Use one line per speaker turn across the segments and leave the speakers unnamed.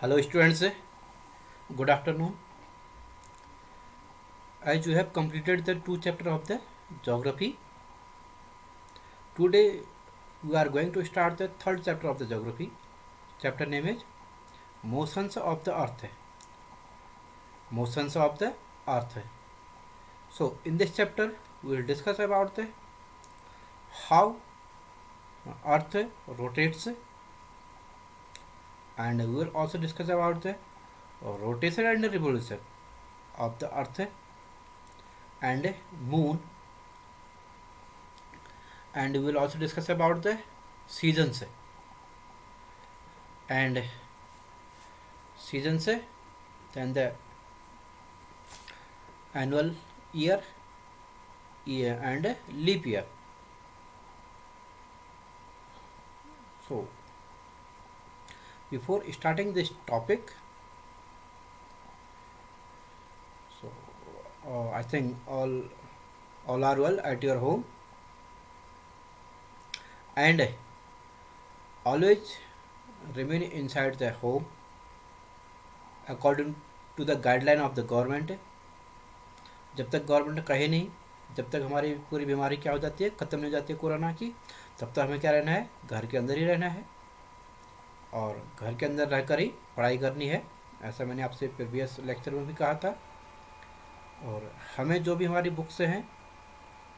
Hello students, good afternoon. As you have completed the two chapter of the geography, today we are going to start the third chapter of the geography. Chapter name is Motions of the Earth. Motions of the Earth. So in this chapter we will discuss about the how Earth rotates, and we will also discuss about the rotation and revolution of the Earth and Moon, and we will also discuss about the seasons and seasons, then the annual year, and leap year. So before starting this topic, so I think all are well at your home, and always remain inside the home according to the guideline of the government. जब तक government कहे नहीं, जब तक हमारी पूरी बीमारी क्या हो जाती है, ख़त्म नहीं हो जाती है कोरोना की, तब तक हमें क्या रहना है, घर के अंदर ही रहना है और घर के अंदर रहकर ही पढ़ाई करनी है। ऐसा मैंने आपसे प्रीवियस लेक्चर में भी कहा था। और हमें जो भी हमारी बुक्स हैं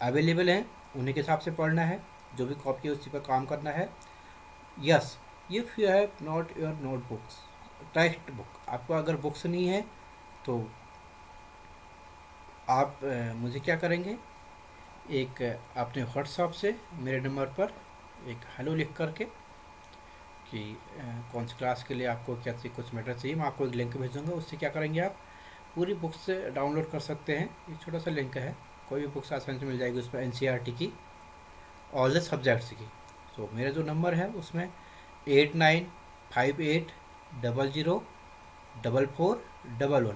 अवेलेबल हैं उन्हीं के हिसाब से पढ़ना है, जो भी कॉपी है उसी पर काम करना है। Yes, if you have not your notebooks, text book, आपको अगर बुक्स नहीं है तो आप मुझे क्या करेंगे, एक अपने व्हाट्सएप से मेरे नंबर पर एक हेलो लिख करके कि कौन सी क्लास के लिए आपको क्या कुछ मैटर चाहिए, मैं आपको एक लिंक भेजूँगा। उससे क्या करेंगे, आप पूरी बुक्स डाउनलोड कर सकते हैं। ये छोटा सा लिंक है, कोई भी बुक्स आसानी से मिल जाएगी उस पर, NCERT की, ऑल द सब्जेक्ट्स की। तो मेरा जो नंबर है उसमें 8958004411।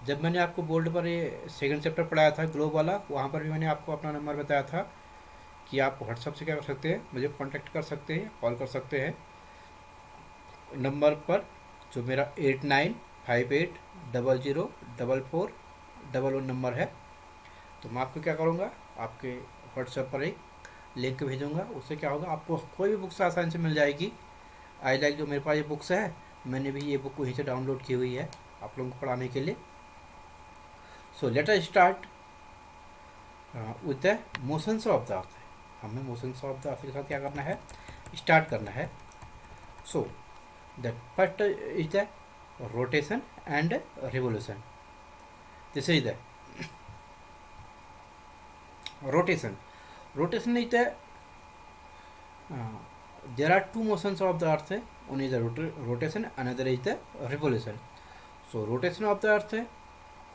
जब मैंने आपको बोर्ड पर ये सेकंड चैप्टर पढ़ाया था ग्लोब वाला, वहाँ पर भी मैंने आपको अपना नंबर बताया था कि आप व्हाट्सएप से क्या कर सकते हैं, मुझे कांटेक्ट कर सकते हैं, कॉल कर सकते हैं नंबर पर जो मेरा 8958004411 नंबर है। तो मैं आपको क्या करूँगा, आपके व्हाट्सएप पर एक लिंक भेजूँगा। उससे क्या होगा, आपको कोई भी बुक्स आसानी से मिल जाएगी। आई लाइक जो मेरे पास ये बुक्स है, मैंने भी ये बुक वहीं से डाउनलोड की हुई है आप लोगों को पढ़ाने के लिए। So let us start with the motions of the अर्थ। हमें मोशंस ऑफ द अर्थ के साथ क्या करना है, स्टार्ट करना है। So the first is the rotation and revolution. This is the rotation. Rotation is the there are two motions of the earth. One is the rotation, another is the revolution. So rotation of the earth,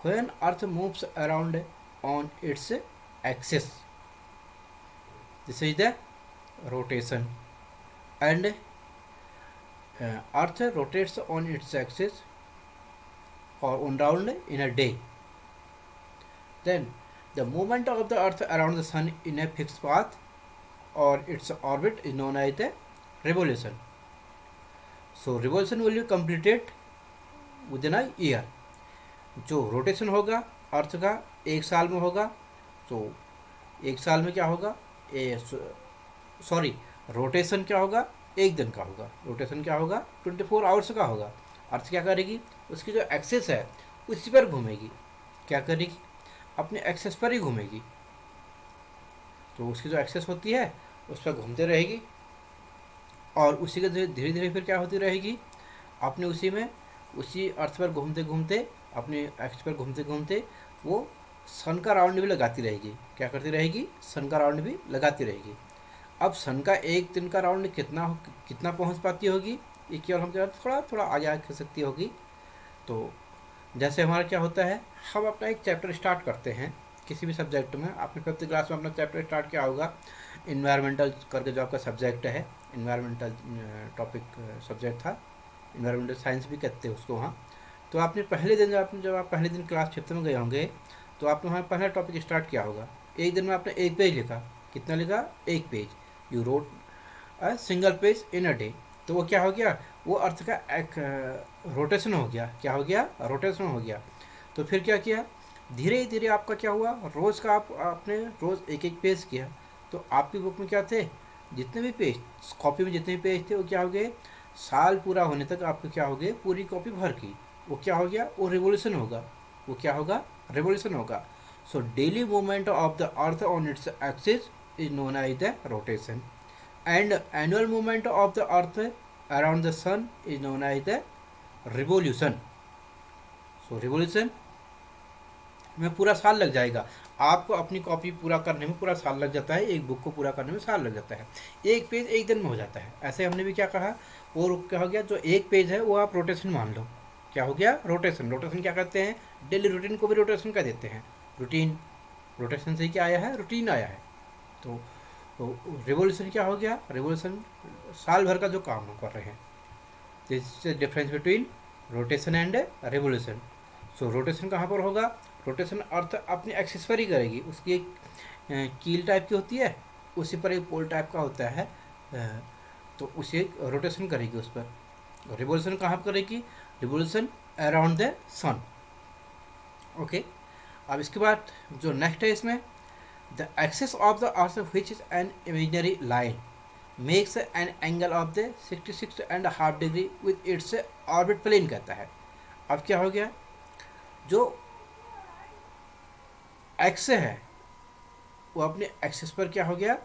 when earth moves around on its axis, this is the rotation. And earth rotates on its axis for one round in a day. Then the movement of the earth around the sun in a fixed path or its orbit is known as the revolution. So revolution will be completed within a year. जो rotation होगा अर्थ का एक साल में होगा, तो एक साल में क्या होगा, सॉरी रोटेशन क्या होगा, एक दिन का होगा। रोटेशन क्या होगा, 24 आवर्स का होगा। अर्थ क्या करेगी, उसकी जो एक्सेस है उसी पर घूमेगी। क्या करेगी, अपने एक्सेस पर ही घूमेगी। तो उसकी जो एक्सेस होती है उस पर घूमते रहेगी और उसी के धीरे धीरे फिर क्या होती रहेगी, अपने उसी में उसी अर्थ पर घूमते घूमते, अपने एक्स पर घूमते घूमते वो सन का राउंड भी लगाती रहेगी। क्या करती रहेगी, सन का राउंड भी लगाती रहेगी। अब सन का एक दिन का राउंड कितना पहुंच पाती होगी, ये केवल हम थोड़ा थोड़ा आगे कर सकती होगी। तो जैसे हमारा क्या होता है, हम अपना एक चैप्टर स्टार्ट करते हैं किसी भी सब्जेक्ट में। आपने 5th क्लास में अपना चैप्टर स्टार्ट किया होगा, इन्वायरमेंटल करके जो आपका सब्जेक्ट है, इन्वायरमेंटल टॉपिक सब्जेक्ट था, इन्वायरमेंटल साइंस भी कहते हैं उसको वहाँ। तो आपने पहले दिन जब आप पहले दिन क्लास 5th में गए होंगे तो आपने वहाँ पहला टॉपिक स्टार्ट किया होगा। एक दिन में आपने एक पेज लिखा, कितना लिखा, एक page. You wrote a single page in a day. तो वो क्या हो गया, वो अर्थ का एक रोटेशन हो गया। क्या हो गया, रोटेशन हो गया। तो फिर क्या किया, धीरे धीरे आपका क्या हुआ, रोज़ का आपने रोज़ एक एक पेज किया। तो आपकी बुक में क्या थे, जितने भी पेज, कॉपी में जितने भी पेज थे वो क्या हो गए, साल पूरा होने तक आपको क्या हो गए, पूरी कॉपी भर की। वो क्या हो गया, वो रिवोल्यूशन होगा। वो क्या होगा, रिवोल्यूशन होगा। So daily movement of the earth on its axis is known as the rotation, and annual movement of the earth around the sun is known as the revolution. So revolution में पूरा साल लग जाएगा। आपको अपनी copy पूरा करने में पूरा साल लग जाता है, एक बुक को पूरा करने में साल लग जाता है। एक पेज एक दिन में हो जाता है। ऐसे हमने भी क्या कहा, वो क्या हो गया, जो एक पेज है वो आप रोटेशन मान लो। क्या हो गया, रोटेशन। रोटेशन क्या करते हैं, डेली रूटीन को भी रोटेशन कर देते हैं। रूटीन, रोटेशन से क्या आया है, रूटीन आया है। तो रिवोल्यूशन क्या हो गया, रिवोल्यूशन साल भर का जो काम हम कर रहे हैं। This is difference between rotation and revolution. So rotation कहाँ पर होगा, रोटेशन अर्थ अपनी एक्सिस पर ही करेगी। उसकी एक कील टाइप की होती है, उसी पर एक पोल टाइप का होता है, तो उसे रोटेशन करेगी उस पर। रिवोल्यूशन कहाँ पर करेगी, revolution around the sun. Okay, अब इसके बाद जो नेक्स्ट है इसमें, the axis of the earth, which is an imaginary line, makes an angle of the 66.5 degree with its orbit plane कहता है। अब क्या हो गया, जो एक्स है वो अपने एक्सिस पर क्या हो गया,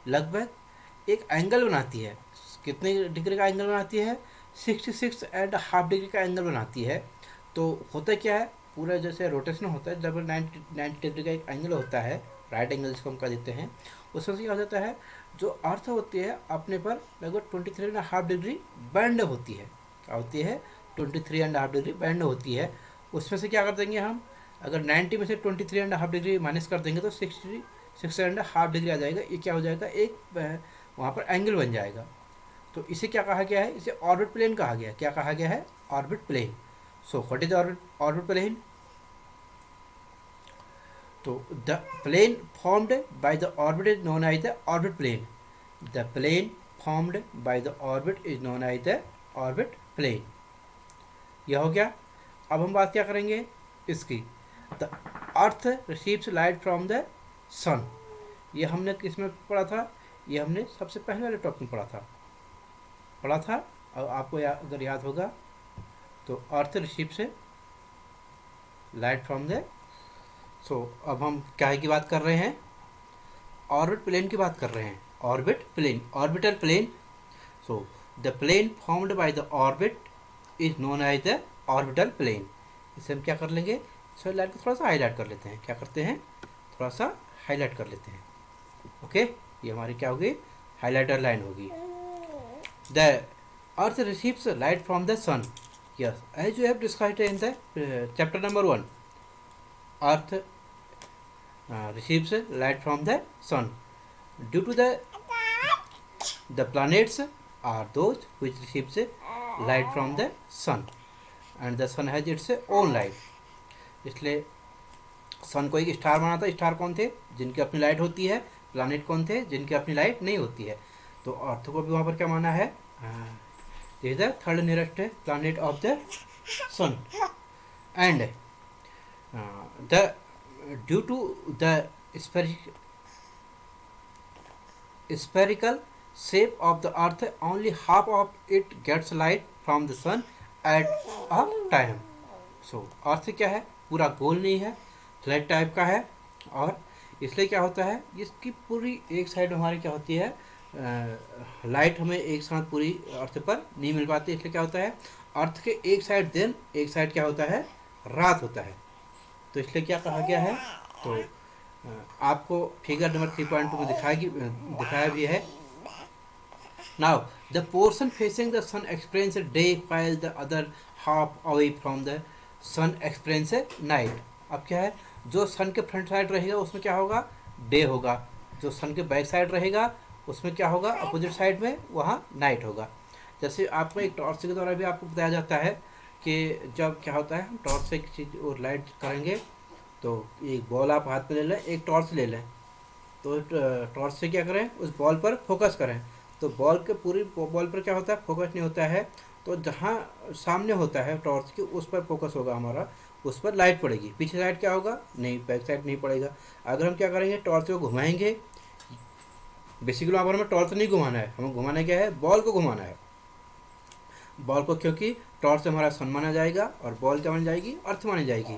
लगभग एक एंगल बनाती है। कितने डिग्री का एंगल बनाती है, 66.5 डिग्री का एंगल बनाती है। तो होता क्या है, पूरा जैसे रोटेशन होता है, जब 90 डिग्री का एक एंगल होता है, राइट एंगल जिसको हम कह देते हैं, उसमें से क्या हो जाता है, जो अर्थ होती है अपने पर लगभग 23.5 डिग्री बैंड होती है। क्या होती है, 23.5 डिग्री बैंड होती है। उसमें से क्या कर देंगे हम, अगर 90 में से 23.5 डिग्री माइनस कर देंगे तो 6.5 डिग्री आ जाएगा। ये क्या हो जाएगा, एक वहाँ पर एंगल बन जाएगा। तो इसे क्या कहा गया है, इसे ऑर्बिट प्लेन कहा गया है। क्या कहा गया है, orbit plane. So what is orbit plane, तो the plane formed by the orbit is known as the orbit plane. The plane formed by the orbit is known as the orbit plane. यह हो गया। अब हम बात क्या करेंगे इसकी, the earth receives light from the sun. ये हमने किस में पढ़ा था, ये हमने सबसे पहले वाले टॉपिक में पढ़ा था। और आपको अगर याद होगा तो अर्थ रिसीव्स लाइट फ्रॉम द, सो अब हम क्या की बात कर रहे हैं, ऑर्बिट प्लेन की बात कर रहे हैं। Orbit plane, orbital plane. So the plane formed by the orbit is known as the orbital plane. इसे हम क्या कर लेंगे, इस लाइन को थोड़ा सा हाईलाइट कर लेते हैं। क्या करते हैं, थोड़ा सा हाईलाइट कर लेते हैं। ओके, ये हमारी क्या होगी, हाईलाइटर लाइन होगी। The earth receives light from the sun. Yes, as you have described in the chapter number 1, earth receives light from the sun due to the planets are those which receives light from the sun and the sun has its own light। इसलिए सन को एक star बना था। Star कौन थे, जिनकी अपनी light होती है। प्लानेट कौन थे, जिनकी अपनी लाइट नहीं होती है। तो अर्थ को भी वहाँ पर क्या माना है, this is the third nearest planet of the sun. And the due to the spherical shape of the earth, only half of it gets light from the sun at a time। so अर्थ क्या है, पूरा गोल नहीं है, flat type का है। और इसलिए क्या होता है, इसकी पूरी एक साइड हमारी क्या होती है, लाइट हमें एक साथ पूरी अर्थ पर नहीं मिल पाती। इसलिए क्या होता है, अर्थ के एक साइड दिन, एक साइड क्या होता है, रात होता है। तो इसलिए क्या कहा गया है, तो आपको फिगर नंबर 3.2 में दिखाया भी है। Now the portion facing the sun experience day while the other half away from the sun experience night. अब क्या है, जो सन के फ्रंट साइड रहेगा उसमें क्या होगा, डे होगा। जो सन के बैक साइड रहेगा उसमें क्या होगा, अपोजिट साइड में वहाँ नाइट होगा। जैसे आपको एक टॉर्च के द्वारा भी आपको बताया जाता है कि जब क्या होता है, हम टॉर्च से किसी और लाइट करेंगे तो एक बॉल आप हाथ में ले लें, एक टॉर्च ले लें, तो टॉर्च से क्या करें, उस बॉल पर फोकस करें। तो बॉल के पूरी बॉल पर क्या होता है, फोकस नहीं होता है। तो जहाँ सामने होता है टॉर्च के, उस पर फोकस होगा हमारा, उस पर लाइट पड़ेगी। पीछे साइड क्या होगा, नहीं, बैक साइड नहीं पड़ेगा। अगर हम क्या करेंगे, टॉर्च को घुमाएंगे, बेसिकली वहाँ पर हमें टॉर्च नहीं घुमाना है, हमें घुमाना क्या है, बॉल को घुमाना है। बॉल को, क्योंकि टॉर्च से हमारा सन माना जाएगा और बॉल क्या मानी जाएगी, अर्थ मानी जाएगी।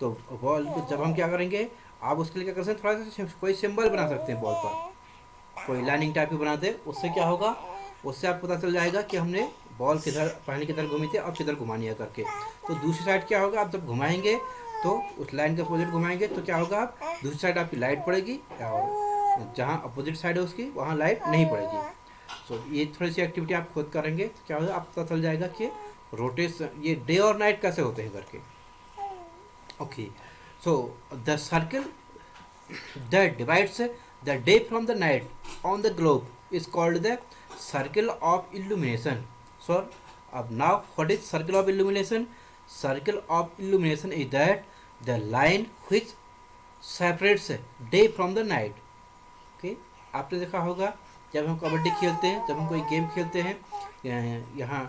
तो बॉल को जब हम क्या करेंगे, आप उसके लिए क्या कर सकते हैं, थोड़ा सा कोई सिंबल बना सकते हैं बॉल पर, कोई लाइनिंग टाइप की बना दे। उससे क्या होगा, उससे आपको पता चल जाएगा कि हमने बॉल किधर, पहले किधर घूमी थी, अब किधर घुमानी है करके। तो दूसरी साइड क्या होगा, आप जब घुमाएंगे तो उस लाइन के अपोजिट घुमाएंगे तो क्या होगा, आप दूसरी साइड आपकी लाइट पड़ेगी, और जहाँ अपोजिट साइड है उसकी, वहाँ लाइट नहीं पड़ेगी। सो ये थोड़ी सी एक्टिविटी आप खुद करेंगे तो क्या होगा, आपको पता चल जाएगा कि रोटेशन, ये डे और नाइट कैसे होते हैं करके। Okay, so the circle that divides the day from the night on the globe is called the circle of illumination. So now what is circle of illumination? Circle of illumination is that the line which separates day from the night. Okay, आपने देखा होगा जब हम कबड्डी खेलते हैं, जब हम कोई गेम खेलते हैं, यहाँ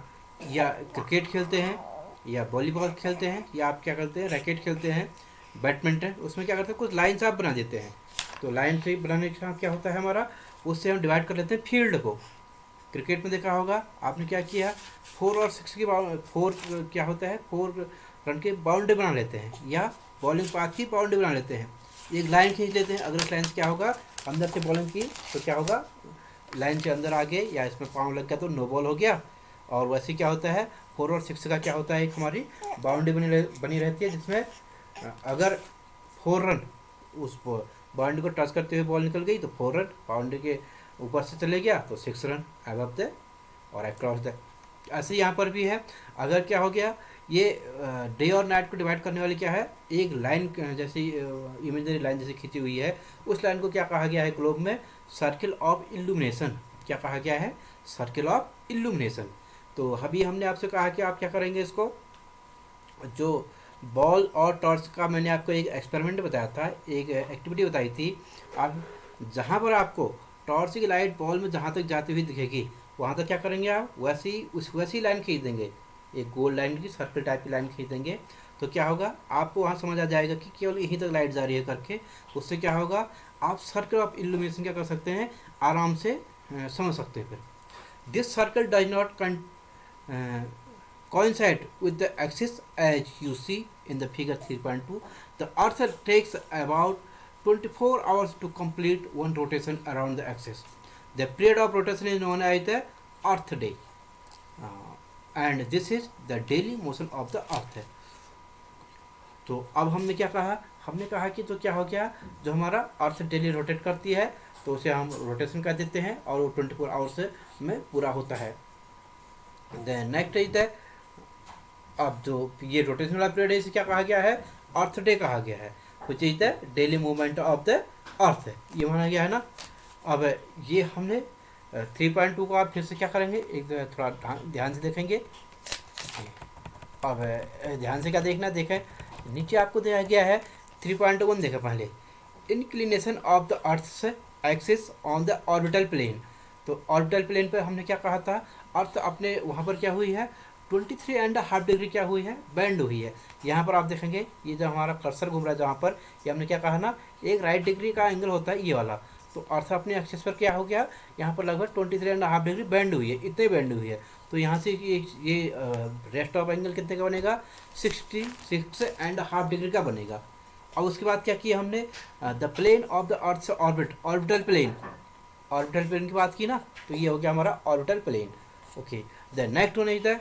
या क्रिकेट खेलते हैं या वॉलीबॉल खेलते हैं, या आप क्या करते हैं, रैकेट खेलते हैं, बैडमिंटन, उसमें क्या करते हैं, कुछ लाइन्स आप बना देते हैं। तो लाइन से बनाने के साथ क्या होता है हमारा, उससे हम डिवाइड कर लेते हैं फील्ड को। क्रिकेट में देखा होगा आपने क्या किया, 4 और 6 की 4 क्या होता है, 4 रन की बाउंड्री बना लेते हैं, या बॉलिंग पाथ की बाउंड्री बना लेते हैं। एक लाइन खींच लेते हैं, अगर इस लाइन से क्या होगा, अंदर से बॉलिंग की तो क्या होगा, लाइन से अंदर आ गए या इसमें पाँव लग गया तो नो बॉल हो गया। और वैसे क्या होता है, 4 और 6 का क्या होता है, एक हमारी बाउंड्री बनी रहती है, जिसमें अगर 4 रन उस बाउंड्री को टच करते हुए बॉल निकल गई तो 4 रन, बाउंड्री के ऊपर से चले गया तो 6 रन अबव द और अक्रॉस द। ऐसे यहाँ पर भी है, अगर क्या हो गया, ये डे और नाइट को डिवाइड करने वाली क्या है, एक लाइन जैसी इमेजनरी लाइन जैसी खींची हुई है, उस लाइन को क्या कहा गया है ग्लोब में, सर्किल ऑफ इल्यूमिनेशन। क्या कहा गया है, सर्किल ऑफ इल्यूमिनेशन। तो अभी हमने आपसे कहा कि आप क्या करेंगे, इसको जो बॉल और टॉर्च का मैंने आपको एक एक्सपेरिमेंट बताया था, एक एक्टिविटी बताई थी। आप जहाँ पर आपको टॉर्च की लाइट बॉल में जहाँ तक जाती हुई दिखेगी, वहाँ तक क्या करेंगे, आप वैसी लाइन खींच देंगे, एक गोल लाइन की, सर्कल टाइप की लाइन खींच देंगे। तो क्या होगा, आपको वहाँ समझ आ जाएगा कि केवल यहीं तक लाइट जा रही है करके। उससे क्या होगा, आप सर्कल ऑफ इल्यूमिनेशन क्या कर सकते हैं, आराम से समझ सकते हैं। फिर this circle does not coincide with the axis as you see in the figure 3.2. The earth takes about 24 hours to complete one rotation around the axis. The period of rotation is known as the earth day, and this is the daily motion of the earth. तो अब हमने क्या कहा, हमने कहा कि तो क्या हो गया, जो हमारा अर्थ डेली रोटेट करती है तो उसे हम रोटेशन कर देते हैं, और वो 24 आवर्स में पूरा होता है। देन नेक्स्ट इज द, अब जो ये रोटेशन वाला पीरियड है, इसे क्या कहा गया है, अर्थ डे कहा गया है, which is the daily movement of the अर्थ, ये माना गया है ना। अब ये हमने 3.2 को आप फिर से क्या करेंगे, एक थोड़ा ध्यान से देखेंगे। अब ध्यान से क्या देखना, देखें नीचे आपको दिया गया है 3.1, देखें पहले, inclination of the earth's axis on the orbital plane. तो ऑर्बिटल प्लेन पर हमने क्या कहा था, अर्थ अपने वहाँ पर क्या हुई है, 23.5 डिग्री क्या हुई है, बैंड हुई है। यहाँ पर आप देखेंगे, ये जो हमारा कर्सर घूम रहा है जहाँ पर, ये हमने क्या कहा ना, एक राइट डिग्री का एंगल होता है ये वाला। तो अर्थ अपने एक्सिस पर क्या हो गया, यहाँ पर लगभग 23.5 डिग्री बैंड हुई है, इतने बैंड हुई है। तो यहाँ से ये रेस्ट ऑफ एंगल कितने का बनेगा, 66.5 डिग्री का बनेगा। और उसके बाद क्या किया हमने, the plane of the earth orbit, orbital plane, orbital plane की बात की ना, तो ये हो गया हमारा orbital plane. Okay, the next one is the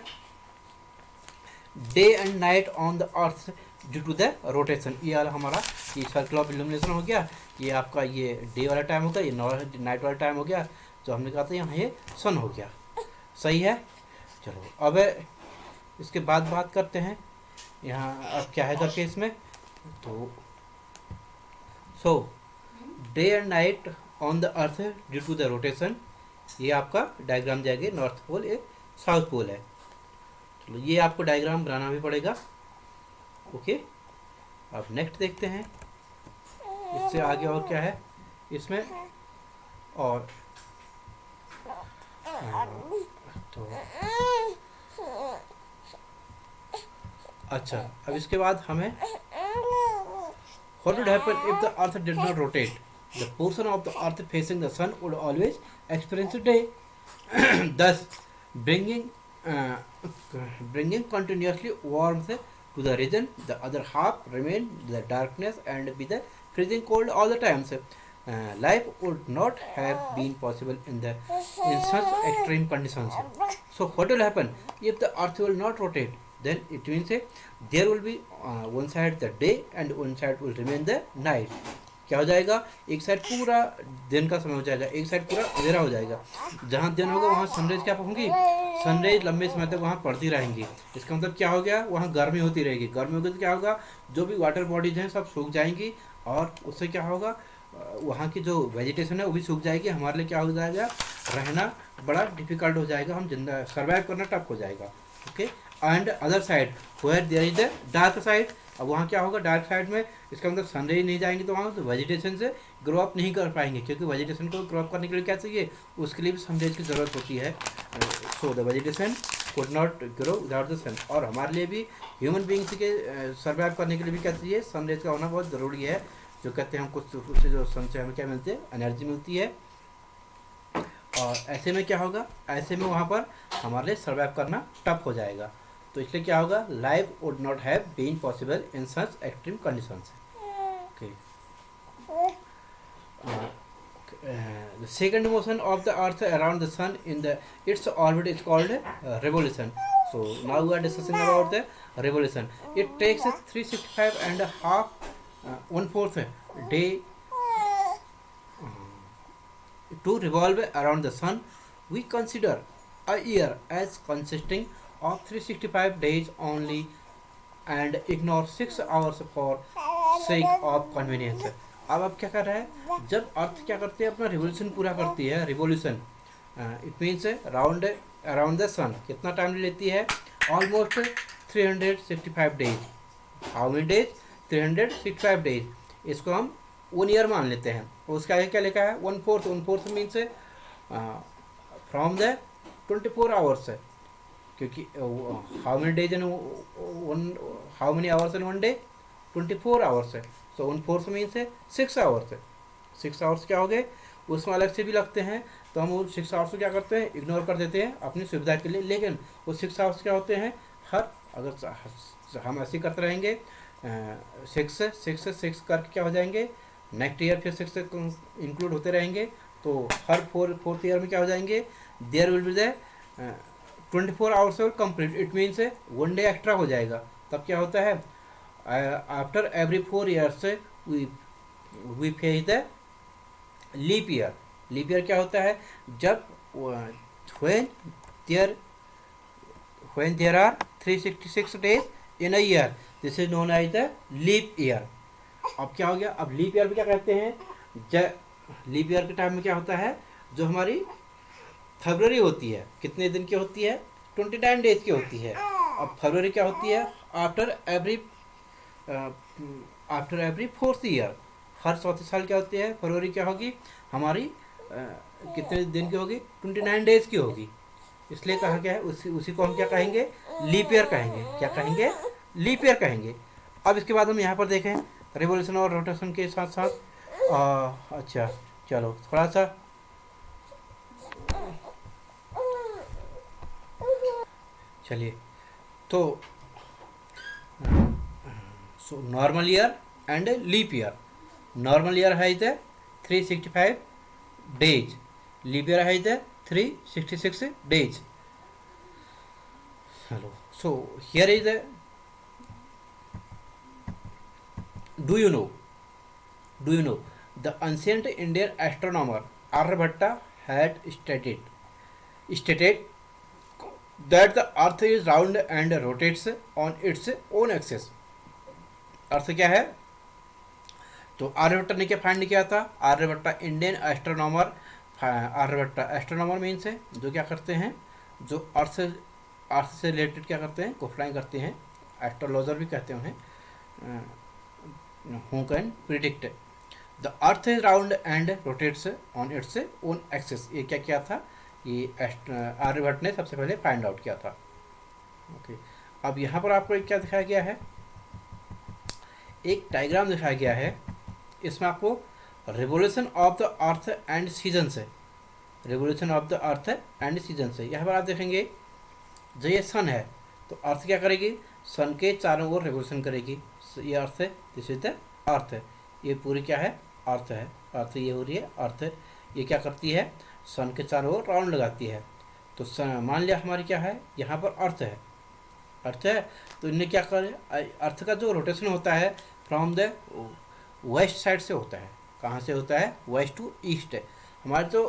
day and night on the earth due to the rotation. ये वाला हमारा ये सर्कल ऑफ इल्यूमिनेशन हो गया, ये आपका ये डे वाला टाइम हो गया, ये नाइट वाला टाइम हो गया, जो हमने कहा था यहाँ ये सन हो गया। सही है, चलो अब इसके बाद बात करते हैं यहाँ अब क्या है करके इसमें। तो so day and night on the earth due to the rotation, ये आपका डायग्राम जाएगा, नॉर्थ पोल ये साउथ पोल है। चलो ये आपको डायग्राम बनाना भी पड़ेगा। ओके, अब नेक्स्ट देखते हैं इससे आगे और क्या है इसमें। और तो अच्छा, अब इसके बाद हमें what would happen if the earth did not rotate? The portion of the earth facing the sun would always experience a day, thus bringing uh, bringing continuously warmth to the region. The other half remain the darkness and be the freezing cold all the time. So, life would not have been possible in such extreme conditions. So what will happen if the earth will not rotate? Then it means there will be one side the day and one side will remain the night. क्या हो जाएगा, एक side पूरा दिन का समय हो जाएगा, एक साइड पूरा अंधेरा हो जाएगा. जहाँ दिन होगा वहाँ सनराइज क्या होंगी, सनराइज लंबे समय तक वहाँ पड़ती रहेंगी. इसका मतलब क्या हो गया, वहाँ गर्मी होती रहेगी. गर्मी होगी तो क्या होगा, जो भी वाटर बॉडीज हैं सब सूख जाएंगी और उससे क्या होगा, वहाँ की जो वेजिटेशन है वो भी सूख जाएगी. हमारे लिए क्या हो जाएगा, रहना बड़ा डिफिकल्ट हो जाएगा, हम जिंदा सर्वाइव करना टफ हो जाएगा. Okay, and other side where there is the dark side. अब वहाँ क्या होगा, डार्क साइड में इसका मतलब सनराइज नहीं जाएंगे तो वहाँ तो वेजिटेशन से ग्रो अप नहीं कर पाएंगे, क्योंकि वेजिटेशन को ग्रो अप करने के लिए क्या चाहिए, उसके लिए भी सनराइज की ज़रूरत होती है. So the vegetation could not grow without the sun. और हमारे लिए भी ह्यूमन बींग्स के सर्वाइव करने के लिए भी क्या चाहिए, सनराइज का होना बहुत ज़रूरी है. जो कहते हैं हम कुछ उससे जो सन से हमें क्या मिलती है, एनर्जी मिलती है. और ऐसे में क्या होगा, ऐसे में वहाँ पर हमारे लिए सर्वाइव करना टफ हो जाएगा. तो इसलिए क्या होगा, life would not have been possible in such extreme conditions. Okay, the second motion of the earth around the sun in the its orbit is called revolution. So now we are discussing about the revolution. It takes 365 and a half 1/4 day to revolve around the sun. We consider a year as consisting of 365 days only and ignore 6 hours for sake of convenience. अब क्या कर रहा है, जब अर्थ क्या करती है, अपना रिवोल्यूशन पूरा करती है. Revolution it means around the sun कितना टाइम लेती है, almost 365 days. How many days, 365 days. इसको हम 1 ईयर मान लेते हैं. उसका आगे क्या लिखा है, 1/4 मीन्स फ्रॉम द 24 आवर्स, क्योंकि how many days in one, how many hours in one day, 24 hours है. सो 1/4 मीन्स 6 आवर्स है. 6 आवर्स क्या हो गए, उसमें अलग से भी लगते हैं, तो हम वो 6 आवर्स को क्या करते हैं, इग्नोर कर देते हैं अपनी सुविधा के लिए. लेकिन वो 6 आवर्स क्या होते हैं, हर अगर हम ऐसे करते रहेंगे 6 करके क्या हो जाएंगे, नेक्स्ट ईयर फिर 6 इंक्लूड होते रहेंगे, तो हर फोर्थ ईयर में क्या हो जाएंगे, there will be the 24 hours will complete. It means 1 day extra हो जाएगा. तब क्या होता है, after every 4 years we face the leap year. Leap year क्या होता है, जब when there are 366 days in a year, this is known as the leap year. अब क्या हो गया, अब लीप ईयर में क्या कहते हैं, लीप ईयर के टाइम में क्या होता है, जो हमारी फरवरी होती है कितने दिन की होती है, 29 डेज की होती है. अब फरवरी क्या होती है, आफ्टर एवरी 4th ईयर, हर 4th साल क्या होती है, फरवरी क्या होगी हमारी कितने दिन की होगी, 29 डेज की होगी. इसलिए कहा गया है उसी को हम क्या कहेंगे, लीप ईयर कहेंगे. क्या कहेंगे, लीप ईयर कहेंगे. अब इसके बाद हम यहाँ पर देखें रिवोल्यूशन और रोटेशन के साथ साथ अच्छा चलो थोड़ा सा चलिए. तो so normal year and leap year. Normal year है इधर 365 डेज, लीप ईयर है इधर 366 days. Hello, so here is do you know the ancient Indian astronomer Aryabhata had stated that the earth is round and rotates on its own axis. Earth क्या है, तो आर्यभट्टा ने क्या find किया था, Aryabhata Indian astronomer. Aryabhata astronomer means है जो क्या करते हैं, जो अर्थ से रिलेटेड क्या करते हैं, को फ्लाई करते हैं. एस्ट्रोलॉजर भी कहते हैं उन्हें. Who can predict the earth is round and rotates on its own axis. ये क्या किया था, ये आर्यभट्ट ने सबसे पहले फाइंड आउट किया था। ओके, अब यहाँ पर आपको एक क्या दिखाया गया है, एक डायग्राम दिखाया गया है। इसमें आपको revolution of the earth and season से, revolution of the earth and season से, यहाँ पर आप देखेंगे जो ये सन है तो अर्थ क्या करेगी, सन के चारों ओर रिवोल्यूशन करेगी। ये अर्थ है, दिस इज द अर्थ है, ये पूरी क्या है, अर्थ है, अर्थ ये हो रही है अर्थ। ये क्या करती है, सन के चारों ओर राउंड लगाती है। तो मान लिया हमारी क्या है, यहाँ पर अर्थ है, अर्थ है, तो इन्हें क्या करे, अर्थ का जो रोटेशन होता है फ्रॉम द वेस्ट साइड से होता है। कहाँ से होता है, वेस्ट टू ईस्ट है। हमारी जो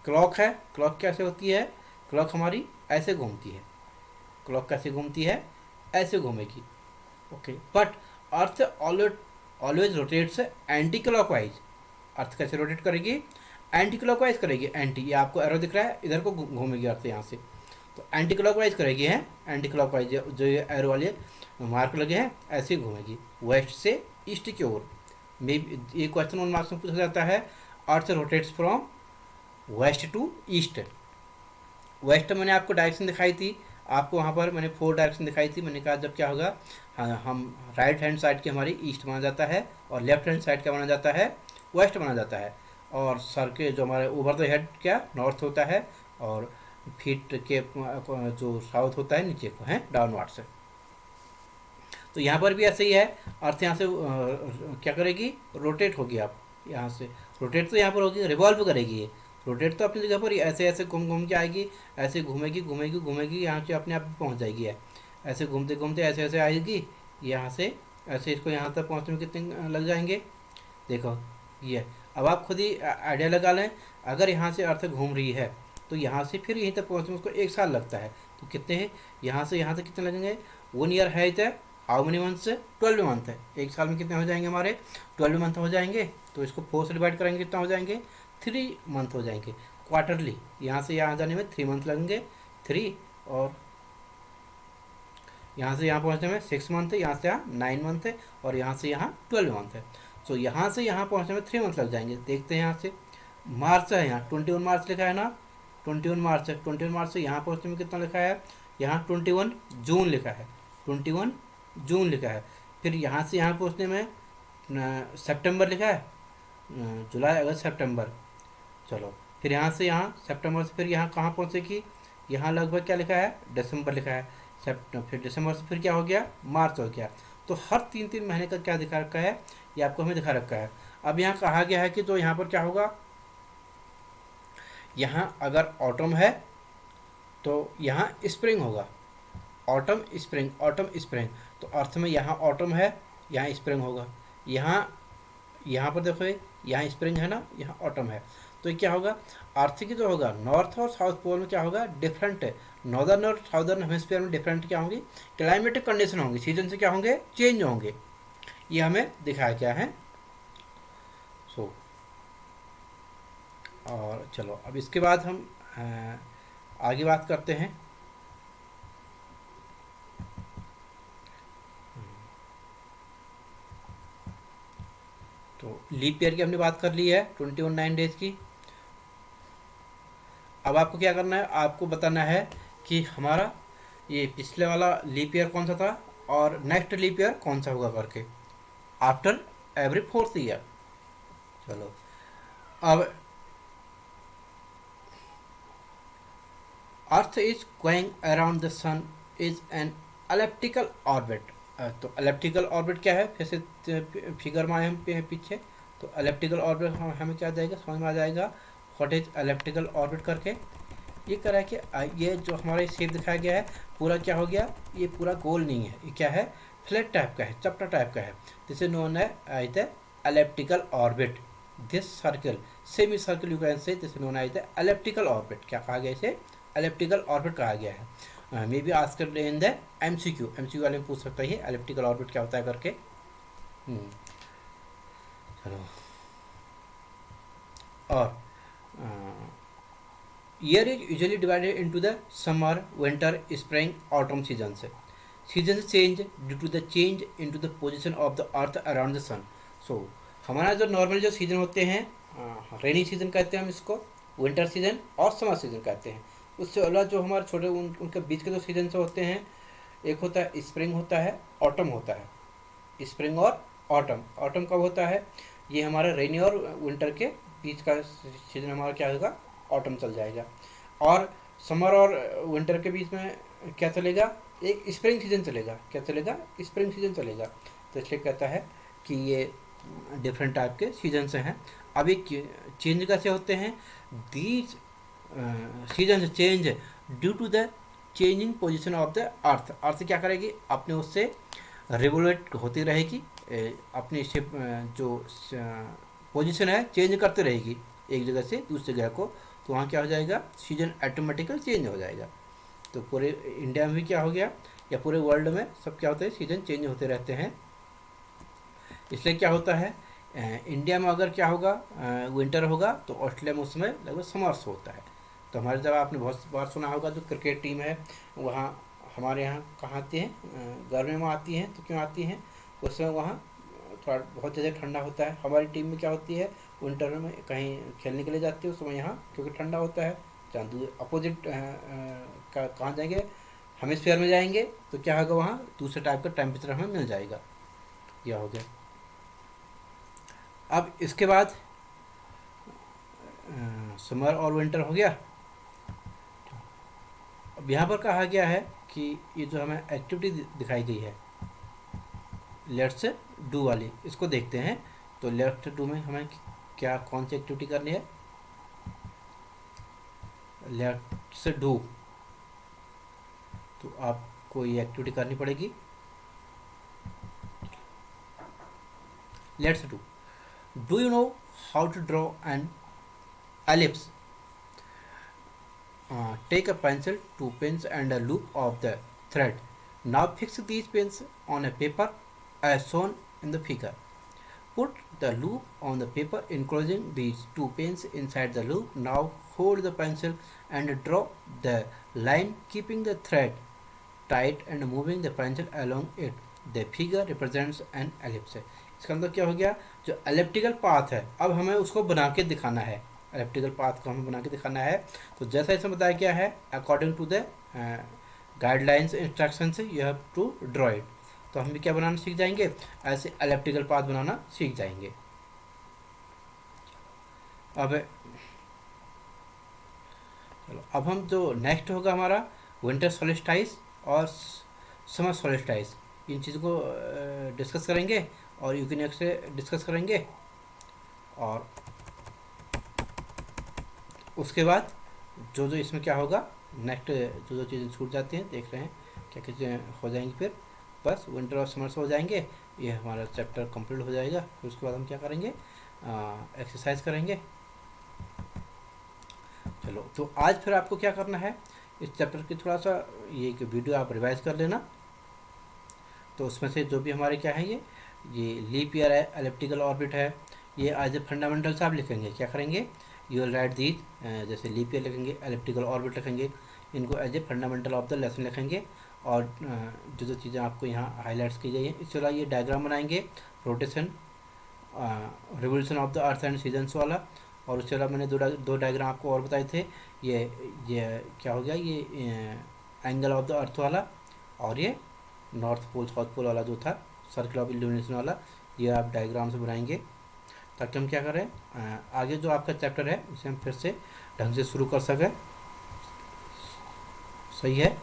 क्लॉक है, क्लॉक कैसे होती है, क्लॉक हमारी ऐसे घूमती है, क्लॉक कैसे घूमती है, ऐसे घूमेगी। Okay, but earth always rotates anti clockwise. Earth कैसे रोटेट करेगी, एंटी क्लॉकवाइज करेगी। एंटी, ये आपको एरो दिख रहा है, इधर को घूमेगी अर्थ यहाँ से, तो एंटी क्लॉकवाइज करेगी है, एंटी क्लॉकवाइज जो ये एरो वाले मार्क लगे हैं ऐसे ही घूमेगी वेस्ट से ईस्ट की ओर। मे ये क्वेश्चन 1 मार्क्स में पूछा जाता है, earth rotates from west to east. West मैंने आपको डायरेक्शन दिखाई थी, आपको वहाँ पर मैंने 4 डायरेक्शन दिखाई थी। मैंने कहा जब क्या होगा, हाँ, हम राइट हैंड साइड की हमारी ईस्ट माना जाता है और लेफ्ट हैंड साइड का माना जाता है वेस्ट माना जाता है। और सर के जो हमारे ओवर द हेड क्या नॉर्थ होता है, और फीट के जो साउथ होता है नीचे को है डाउनवर्ड से। तो यहाँ पर भी ऐसे ही है, अर्थ यहाँ से क्या करेगी, रोटेट होगी। आप यहाँ से रोटेट तो यहाँ पर होगी, रिवॉल्व करेगी ये। रोटेट तो अपनी जगह पर ही ऐसे ऐसे घूम घूम के आएगी, ऐसे घूमेगी घूमेगी घूमेगी, यहाँ से अपने आप पहुँच जाएगी है। ऐसे घूमते घूमते ऐसे ऐसे आएगी यहाँ से, ऐसे इसको यहाँ तक पहुँचने में कितने लग जाएंगे, देखो ये। अब आप खुद ही आइडिया लगा लें, अगर यहाँ से अर्थ घूम रही है तो यहाँ से फिर यहीं तक पहुँचने में उसको 1 साल लगता है। तो कितने हैं, यहाँ से यहाँ तक कितने लगेंगे, 1 ईयर है इधर, हाउ मेनी मंथ्स, 12 मंथ है। 1 साल में कितने हो जाएंगे हमारे, 12 मंथ हो जाएंगे। तो इसको 4 से डिवाइड करेंगे, कितना हो जाएंगे, 3 मंथ हो जाएंगे। क्वार्टरली यहाँ से यहाँ जाने में 3 मंथ लगेंगे, 3, और यहाँ से यहाँ पहुँचने में 6 मंथ है, यहाँ से यहाँ 9 मंथ है, और यहाँ से यहाँ 12 मंथ है। तो यहाँ से यहाँ पहुँचने में 3 मंथ लग जाएंगे। देखते हैं यहाँ से मार्च है, यहाँ 21 मार्च लिखा है ना, 21 मार्च है, 21 मार्च से यहाँ पहुँचने में कितना लिखा है, यहाँ 21 जून लिखा है, 21 जून लिखा है। फिर यहाँ से यहाँ पहुँचने में सितंबर लिखा है, जुलाई अगस्त सितंबर, चलो। फिर यहाँ से यहाँ सितंबर से फिर यहाँ कहाँ पहुँचेगी, यहाँ लगभग क्या लिखा है, दिसंबर लिखा है। फिर दिसंबर से फिर क्या हो गया, मार्च हो गया। तो हर 3-3 महीने का क्या दिखा रखा है, ये आपको हमें दिखा रखा है। अब यहाँ कहा गया है कि तो यहाँ पर क्या होगा, यहाँ अगर ऑटम है तो यहाँ स्प्रिंग होगा, ऑटम स्प्रिंग, ऑटम स्प्रिंग। तो अर्थ में यहाँ ऑटम है, यहाँ स्प्रिंग होगा। यहाँ पर देखो यहाँ स्प्रिंग है ना, यहाँ ऑटम है। तो ये क्या होगा, अर्थ की जो होगा नॉर्थ और साउथ पोल में क्या होगा, डिफरेंट है। नॉर्दर्न और साउदर्न हेमिस्फीयर में डिफरेंट क्या होंगी, क्लाइमेटिक कंडीशन होंगी, सीजन से क्या होंगे, चेंज होंगे। ये हमें दिखाया गया है। सो और चलो अब इसके बाद हम आगे बात करते हैं। तो लीप ईयर की हमने बात कर ली है, 21 9 डेज की। अब आपको क्या करना है, आपको बताना है कि हमारा ये पिछले वाला लीप ईयर कौन सा था और नेक्स्ट लीप ईयर कौन सा होगा करके, आफ्टर एवरी 4th ईयर। चलो अब earth is going around the sun is an elliptical orbit. तो एलिप्टिकल ऑर्बिट क्या है, फिर से फिगर में आए हम पीछे। तो एलिप्टिकल ऑर्बिट हमें क्या जाएगा, समझ में आ जाएगा व्हाट इज एलिप्टिकल ऑर्बिट करके। ये कह रहा है कि ये जो हमारा शेप दिखाया गया है पूरा क्या हो गया, ये पूरा गोल नहीं है, ये क्या है, फ्लैट टाइप का है, चपटा टाइप का है। This is known as the elliptical orbit. This circle, semi circle you can say, this is known as the elliptical orbit. क्या कहा गया इसे, एलिप्टिकल ऑर्बिट कहा गया है। May be asked in the MCQ वाले में पूछ सकता है एलिप्टिकल ऑर्बिट क्या होता है करके। चलो और year is usually divided into the summer, winter, spring, autumn season से। Season change due to the change into the position of the earth around the sun. So हमारा जो नॉर्मल जो सीजन होते हैं, रेनी सीजन कहते हैं हम इसको, विंटर सीजन और समर सीजन कहते हैं। उससे अलावा जो हमारे छोटे उनके बीच के जो सीजन होते हैं, एक होता है स्प्रिंग होता है, ऑटम होता है। स्प्रिंग और ऑटम, ऑटम कब होता है, ये हमारा रेनी और विंटर के बीच का सीजन हमारा क्या होगा, ऑटम चल जाएगा। और समर और विंटर के बीच में क्या चलेगा, एक स्प्रिंग सीजन चलेगा। क्या चलेगा, स्प्रिंग सीजन चलेगा। तो इसलिए कहता है कि ये डिफरेंट टाइप के सीजन से हैं। अब ये चेंज कैसे होते हैं, these season change due to the changing position of the earth. Earth क्या करेगी, अपने उससे रिवोल्यूट होती रहेगी, अपनी शिप जो पोजीशन है चेंज करते रहेगी एक जगह से दूसरी जगह को। तो वहाँ क्या हो जाएगा, सीजन ऑटोमेटिकल चेंज हो जाएगा। तो पूरे इंडिया में भी क्या हो गया, या पूरे वर्ल्ड में सब क्या होता है, सीजन चेंज होते रहते हैं। इसलिए क्या होता है, इंडिया में अगर क्या होगा, विंटर होगा, तो ऑस्ट्रेलिया में उस समय लगभग समर्स होता है। तो हमारे जब आपने बहुत बार सुना होगा, जो क्रिकेट टीम है वहाँ हमारे यहाँ कहाँ आती हैं, गर्मी में आती हैं। तो क्यों आती हैं, उस समय वहाँ थोड़ा बहुत ज़्यादा ठंडा होता है। हमारी टीम में क्या होती है, विंटर में कहीं खेलने के लिए जाती है, उस समय यहाँ क्योंकि ठंडा होता है, जहाँ अपोजिट कहाँ जाएंगे, हेमिस्फीयर में जाएंगे, तो क्या होगा, वहाँ दूसरे टाइप का टेम्परेचर हमें मिल जाएगा। यह हो गया। अब इसके बाद समर और विंटर हो गया। अब यहाँ पर कहा गया है कि ये जो हमें एक्टिविटी दिखाई गई है लेट्स डू वाली, इसको देखते हैं। तो लेट्स डू में हमें क्या कौन सी एक्टिविटी करनी है, लेट्स डू। तो आपको ये एक्टिविटी करनी पड़ेगी। Let's do, do you know how to draw an ellipse? Take a pencil, two pens and a loop of the thread. Now fix these pens on a paper as shown in the figure. Put the loop on the paper enclosing these two pens inside the loop. Now hold the pencil and draw the line keeping the thread tight and moving the pencil along it. The figure represents an ellipse. इसका अंदर क्या हो गया, जो elliptical path है अब हमें उसको बना के दिखाना है। एलिप्टिकल पाथ को हमें बना के दिखाना है। तो जैसा इसमें बताया गया है, according to the guidelines instructions you have to draw it. तो हम भी क्या बनाना सीख जाएंगे, ऐसे एलिप्टिकल पाथ बनाना सीख जाएंगे। अब चलो, अब हम जो नेक्स्ट होगा हमारा विंटर सोलिस्टाइस और समर सोलिस्टाइस, इन चीज़ों को डिस्कस करेंगे और यूकिनेक्स से डिस्कस करेंगे। और उसके बाद जो जो इसमें क्या होगा, नेक्स्ट जो जो चीज़ें छूट जाती हैं देख रहे हैं क्या क्या चीज़ें हो जाएंगी। फिर बस विंटर और समर से हो जाएंगे, ये हमारा चैप्टर कंप्लीट हो जाएगा। फिर उसके बाद हम क्या करेंगे, एक्सरसाइज करेंगे। चलो, तो आज फिर आपको क्या करना है, इस चैप्टर की थोड़ा सा ये वीडियो आप रिवाइज कर लेना। तो उसमें से जो भी हमारे क्या है, ये लीप ईयर है, एलिप्टिकल ऑर्बिट है, ये एज ए फंडामेंटल्स आप लिखेंगे। क्या करेंगे, यू विल राइट दीज, जैसे लीप ईयर लिखेंगे, एलिप्टिकल ऑर्बिट लिखेंगे, इनको as a fundamental of the lesson लिखेंगे। और जो जो चीज़ें आपको यहाँ हाईलाइट्स की गई हैं, इसके अलावा ये डायग्राम बनाएंगे, rotation revolution of the earth and seasons वाला। और उसके अलावा मैंने दो डायग्राम आपको और बताए थे, ये क्या हो गया, ये एंगल ऑफ द अर्थ वाला, और ये नॉर्थ पोल साउथ पोल वाला जो था, सर्कल ऑफ इल्यूमिनेशन वाला, ये आप डायग्राम से बनाएंगे ताकि हम क्या करें, आगे जो आपका चैप्टर है उसे हम फिर से ढंग से शुरू कर सकें। सही है।